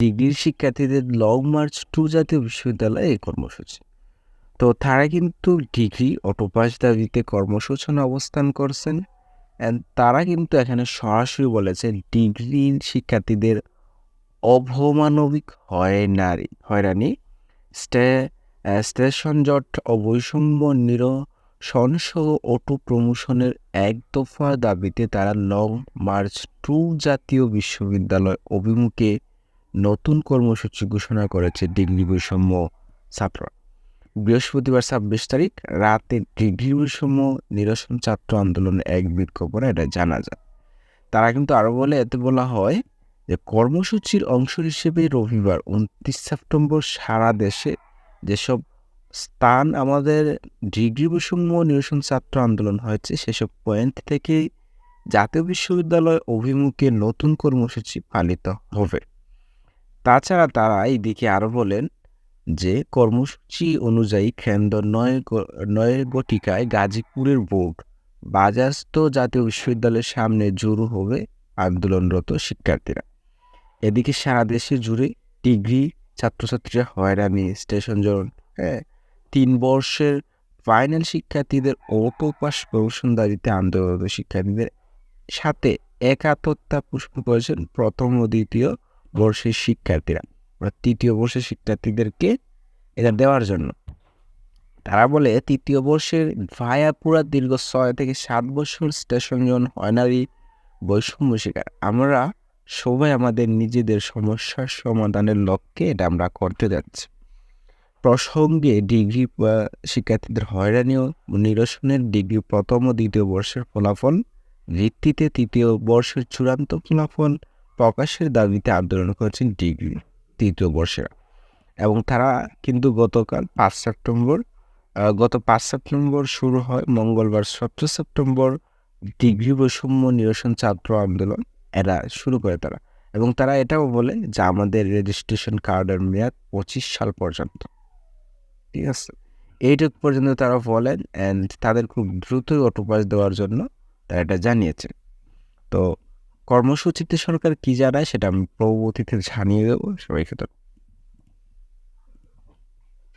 ডিগ্রির শিক্ষার্থীদের long March two জাতীয় বিশ্ববিদ্যালয়ে এই কর্মসূচি। তো তারা কিন্তু ডিগ্রি অটোপাস দাবিতে কর্মসূচনা অবস্থান করছেন। অ্যান্ড তারা কিন্তু এখানে সরাসরি বলেছে ডিগ্রির শিক্ষার্থীদের অবমানবিক হয়রানি স্টেশন জট ও বৈষম্য নিরসন সহ অটো প্রমোশনের এক দফা দাবিতে তারা লং মার্চ টু জাতীয় বিশ্ববিদ্যালয় অভিমুখে নতুন কর্মসূচি ঘোষণা করেছে ডিগ্রি বৈষম্য ছাত্ররা। বৃহস্পতিবার ২৬ তারিখ রাতে ডিগ্রি বৈষম্য নিরসন ছাত্র আন্দোলনের এক বিজ্ঞাপনে এটা জানা যায়। তারা কিন্তু আরও বলে, এতে বলা হয় যে কর্মসূচির অংশ হিসেবে রবিবার ২৯ সেপ্টেম্বর সারা দেশে যেসব স্থান আমাদের ডিগ্রি বৈষম্য নিরসন ছাত্র আন্দোলন হয়েছে সেসব পয়েন্ট থেকে জাতীয় বিশ্ববিদ্যালয় অভিমুখে নতুন কর্মসূচি পালিত হবে। তাছাড়া তারা এইদিকে আরও বলেন যে কর্মসূচি অনুযায়ী কেন্দ্র নয় গটিকায় গাজীপুরের বোর্ড বাজারস্থ জাতীয় বিশ্ববিদ্যালয়ের সামনে জড়ো হবে আন্দোলনরত শিক্ষার্থীরা। এদিকে সারা দেশে জুড়ে ডিগ্রি ছাত্রছাত্রীরা হয়রানি, স্টেশন জট, ৩ বর্ষের ফাইনাল শিক্ষার্থীদের অটো পাস প্রমোশন দাবিতে আন্দোলনরত শিক্ষার্থীদের সাথে একাত্মতা পোষণ করেছেন প্রথম ও দ্বিতীয় বর্ষের শিক্ষার্থীরা। তৃতীয় বর্ষের শিক্ষার্থীদেরকে এটা দেওয়ার জন্য তারা বলে, তৃতীয় বর্ষের ভায়াপুরা দীর্ঘ ৬ থেকে ৭ বছর স্টেশন জন হয়নারি বৈষম্য শিকার। আমরা সবাই আমাদের নিজেদের সমস্যার সমাধানের লক্ষ্যে এটা আমরা করতে যাচ্ছি। প্রসঙ্গে ডিগ্রি শিক্ষার্থীদের হয়রানি ও নিরসনের ডিগ্রি প্রথম ও দ্বিতীয় বর্ষের ফলাফল ভিত্তিতে তৃতীয় বর্ষের চূড়ান্ত ফলাফল প্রকাশের দাবিতে আন্দোলন করেছেন ডিগ্রি তৃতীয় বর্ষেরা। এবং তারা কিন্তু গত ৫ সেপ্টেম্বর শুরু হয়, মঙ্গলবার ১৭ সেপ্টেম্বর ডিগ্রি বৈষম্য নিরসন ছাত্র আন্দোলন এরা শুরু করে তারা। এবং তারা এটাও বলে যে আমাদের রেজিস্ট্রেশন কার্ডের মেয়াদ ২৫ সাল পর্যন্ত। ঠিক আছে, এইটুক পর্যন্ত তারা বলেন। অ্যান্ড তাদের খুব দ্রুতই অটোপাস দেওয়ার জন্য তারা এটা জানিয়েছেন। তো কর্মসূচিতে সরকার কি জানায় সেটা আমি পরবর্তীতে জানিয়ে দেবো সবাইকে।